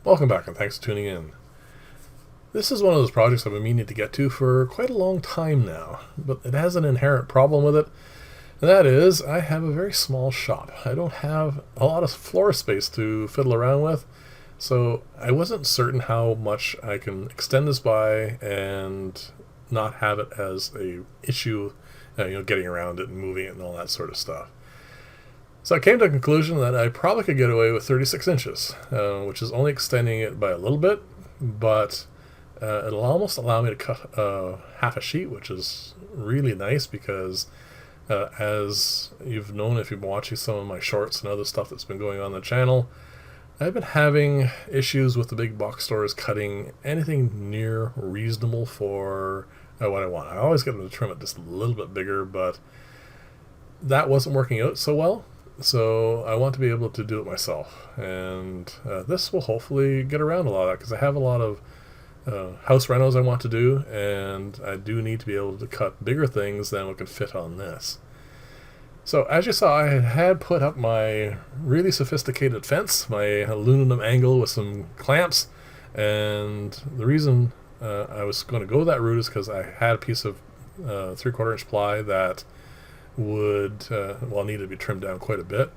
Welcome back and thanks for tuning in. This is one of those projects I've been meaning to get to for quite a long time now, but it has an inherent problem with it, and that is I have a very small shop. I don't have a lot of floor space to fiddle around with, so I wasn't certain how much I can extend this by and not have it as a issue, getting around it and moving it and all that sort of stuff. So I came to the conclusion that I probably could get away with 36 inches, which is only extending it by a little bit, but it'll almost allow me to cut half a sheet, which is really nice because, as you've known if you've been watching some of my shorts and other stuff that's been going on the channel, I've been having issues with the big box stores cutting anything near reasonable for what I want. I always get them to trim it just a little bit bigger, but that wasn't working out so well. So I want to be able to do it myself, and this will hopefully get around a lot of that because I have a lot of house renos I want to do, and I do need to be able to cut bigger things than what can fit on this. So as you saw, I had put up my really sophisticated fence, my aluminum angle with some clamps, and the reason I was going to go that route is because I had a piece of 3/4 inch ply that would needed to be trimmed down quite a bit,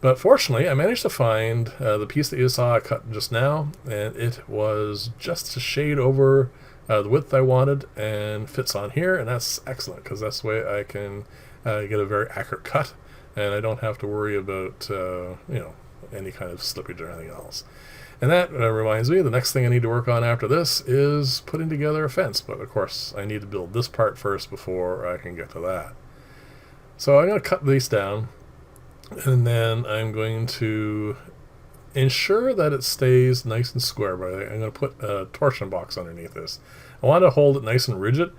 but fortunately I managed to find the piece that you saw I cut just now, and it was just a shade over the width I wanted and fits on here, and that's excellent because that's the way I can get a very accurate cut, and I don't have to worry about any kind of slippage or anything else. And that reminds me, the next thing I need to work on after this is putting together a fence, but of course I need to build this part first before I can get to that. So I'm going to cut these down, and then I'm going to ensure that it stays nice and square. But I'm going to put a torsion box underneath this. I want to hold it nice and rigid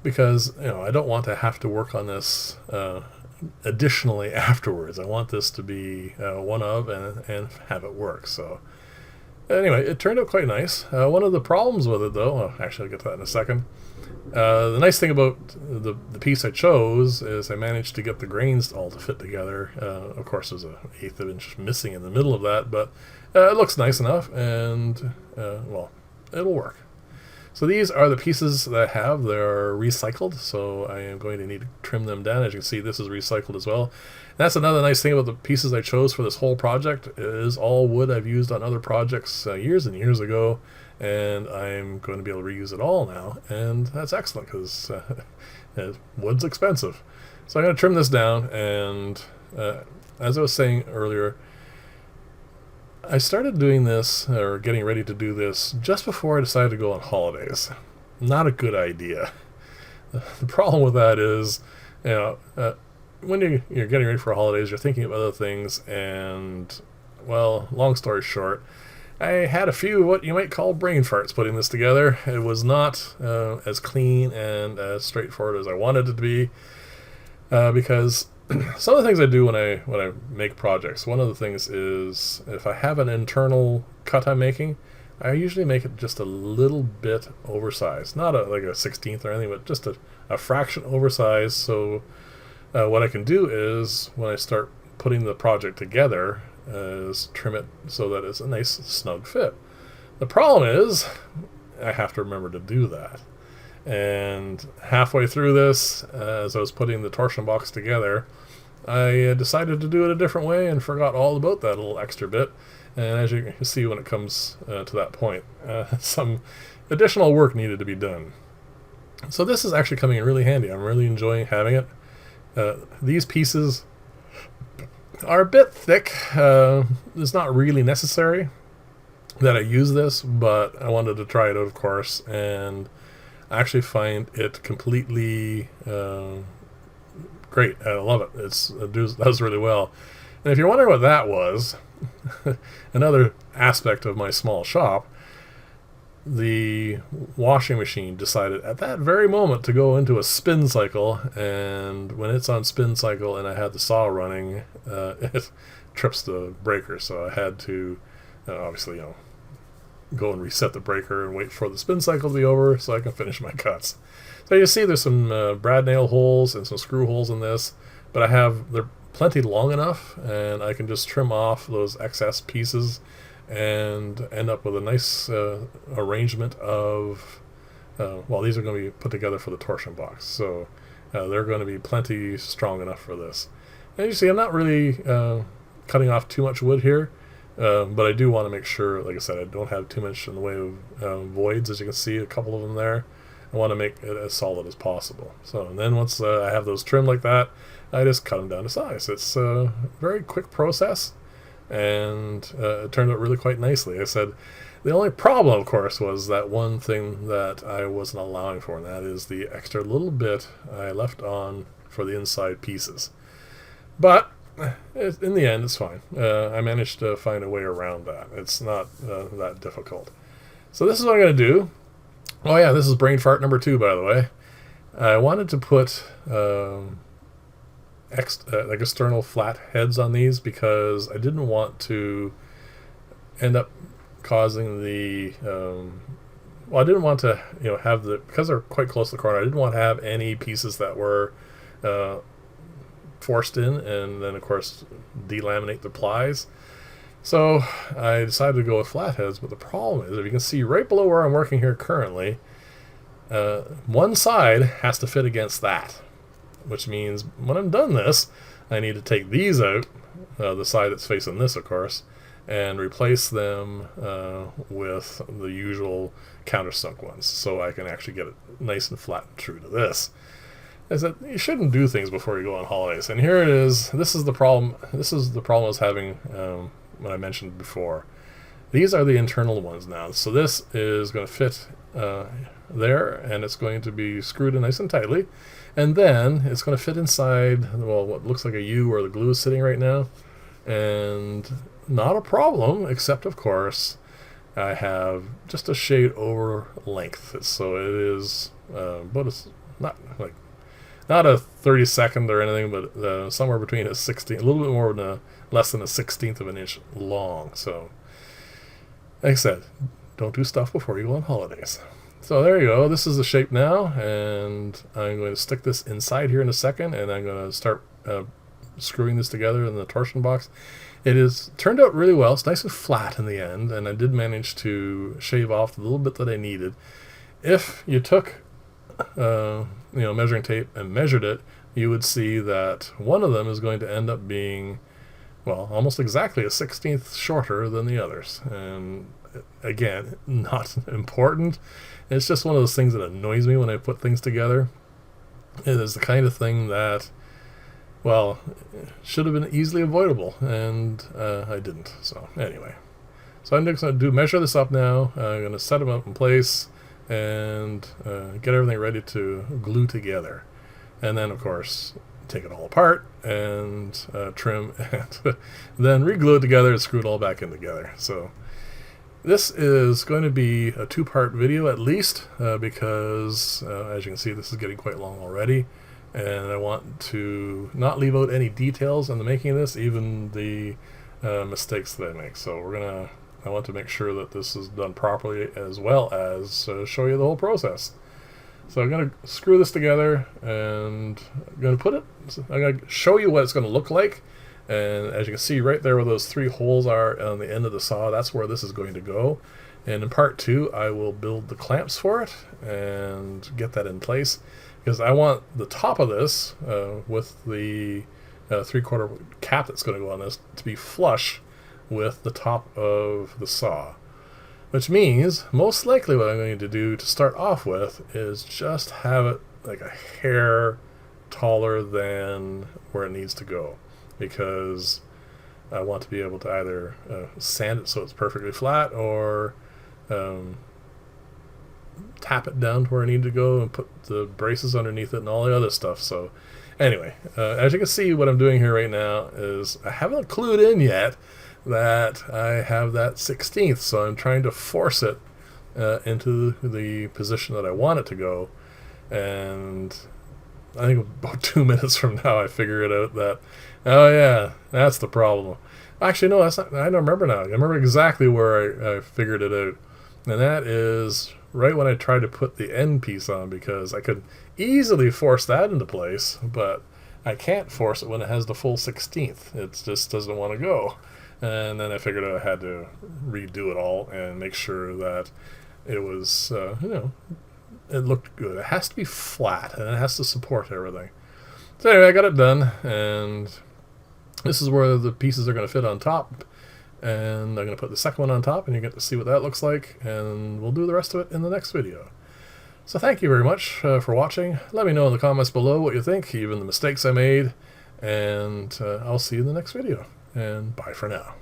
because I don't want to have to work on this additionally afterwards. I want this to be one of and have it work. So anyway, it turned out quite nice. One of the problems with it, though, actually I'll get to that in a second. The nice thing about the piece I chose is I managed to get the grains all to fit together. Of course, there's an 1/8 of an inch missing in the middle of that, but it looks nice enough, and it'll work. So these are the pieces that I have. They're recycled, so I am going to need to trim them down. As you can see, this is recycled as well. And that's another nice thing about the pieces I chose for this whole project. It is all wood I've used on other projects years and years ago, and I'm going to be able to reuse it all now, and that's excellent because wood's expensive. So I'm going to trim this down, and as I was saying earlier, I started doing this, or getting ready to do this, just before I decided to go on holidays. Not a good idea. The problem with that is, when you're getting ready for holidays, you're thinking of other things, and, well, long story short, I had a few what you might call brain farts putting this together. It was not as clean and as straightforward as I wanted it to be, because some of the things I do when I make projects, one of the things is if I have an internal cut I'm making, I usually make it just a little bit oversized. Not like a 16th or anything, but just a fraction oversized. So what I can do is when I start putting the project together is trim it so that it's a nice snug fit. The problem is I have to remember to do that. And halfway through this, as I was putting the torsion box together, I decided to do it a different way and forgot all about that little extra bit. And as you can see when it comes to that point, some additional work needed to be done. So this is actually coming in really handy. I'm really enjoying having it. These pieces are a bit thick. It's not really necessary that I use this, but I wanted to try it out, of course, and I actually find it completely great. I love it. It does really well. And if you're wondering what that was, another aspect of my small shop, the washing machine decided at that very moment to go into a spin cycle, and when it's on spin cycle and I had the saw running, it trips the breaker, so I had to obviously go and reset the breaker and wait for the spin cycle to be over so I can finish my cuts. So you see there's some brad nail holes and some screw holes in this, but they're plenty long enough, and I can just trim off those excess pieces and end up with a nice arrangement of, well, these are going to be put together for the torsion box, so they're going to be plenty strong enough for this. And you see, I'm not really cutting off too much wood here, but I do want to make sure, like I said, I don't have too much in the way of voids. As you can see, a couple of them there. I want to make it as solid as possible. So, and then once I have those trimmed like that, I just cut them down to size. It's a very quick process, and it turned out really quite nicely. I said, the only problem, of course, was that one thing that I wasn't allowing for, and that is the extra little bit I left on for the inside pieces. But in the end, it's fine. I managed to find a way around that. It's not that difficult. So this is what I'm going to do. Oh yeah, this is brain fart number 2, by the way. I wanted to put like external flat heads on these because I didn't want to end up causing the well, I didn't want to have because they're quite close to the corner, I didn't want to have any pieces that were forced in and then of course delaminate the plies. So I decided to go with flat heads, but the problem is, if you can see right below where I'm working here currently, one side has to fit against that, which means when I'm done this, I need to take these out, the side that's facing this, of course, and replace them with the usual countersunk ones, so I can actually get it nice and flat and true to this. Is that you shouldn't do things before you go on holidays, and here it is. This is the problem. This is the problem I was having when I mentioned before. These are the internal ones now, so this is going to fit there, and it's going to be screwed in nice and tightly, and then it's going to fit inside, well, what looks like a U where the glue is sitting right now, and not a problem, except of course I have just a shade over length, so it is but it's not a 32nd or anything, but somewhere between a 16th, a little bit more than less than a 16th of an inch long. So like I said, don't do stuff before you go on holidays. So there you go. This is the shape now, and I'm going to stick this inside here in a second, and I'm going to start screwing this together in the torsion box. It is turned out really well. It's nice and flat in the end, and I did manage to shave off the little bit that I needed. If you took measuring tape and measured it, you would see that one of them is going to end up being, well, almost exactly a 16th shorter than the others. And again, not important. It's just one of those things that annoys me when I put things together. It is the kind of thing that, well, should have been easily avoidable, and I didn't. So anyway, so I'm just going to measure this up now. I'm going to set them up in place and get everything ready to glue together, and then of course take it all apart and trim and then re-glue it together and screw it all back in together. So this is going to be a 2-part video at least, because as you can see, this is getting quite long already, and I want to not leave out any details in the making of this, even the mistakes that I make. So I want to make sure that this is done properly, as well as show you the whole process. So I'm going to screw this together, and I'm going to show you what it's going to look like. And as you can see right there where those 3 holes are on the end of the saw, that's where this is going to go. And in part 2, I will build the clamps for it and get that in place, because I want the top of this with the 3/4 cap that's going to go on this to be flush with the top of the saw, which means most likely what I'm going to do to start off with is just have it like a hair taller than where it needs to go, because I want to be able to either sand it so it's perfectly flat, or tap it down to where I need to go and put the braces underneath it and all the other stuff. So anyway, as you can see, what I'm doing here right now is I haven't clued in yet that I have that 16th, so I'm trying to force it into the position that I want it to go, and I think about 2 minutes from now I figure it out that, oh yeah, that's the problem. Actually, no, that's not. I don't remember now. I remember exactly where I figured it out, and that is right when I tried to put the end piece on, because I could easily force that into place, but I can't force it when it has the full 16th. It just doesn't want to go. And then I figured I had to redo it all and make sure that it was, it looked good. It has to be flat and it has to support everything. So anyway, I got it done, and this is where the pieces are going to fit on top. And I'm going to put the second one on top, and you get to see what that looks like, and we'll do the rest of it in the next video. So thank you very much for watching. Let me know in the comments below what you think, even the mistakes I made, and I'll see you in the next video. And bye for now.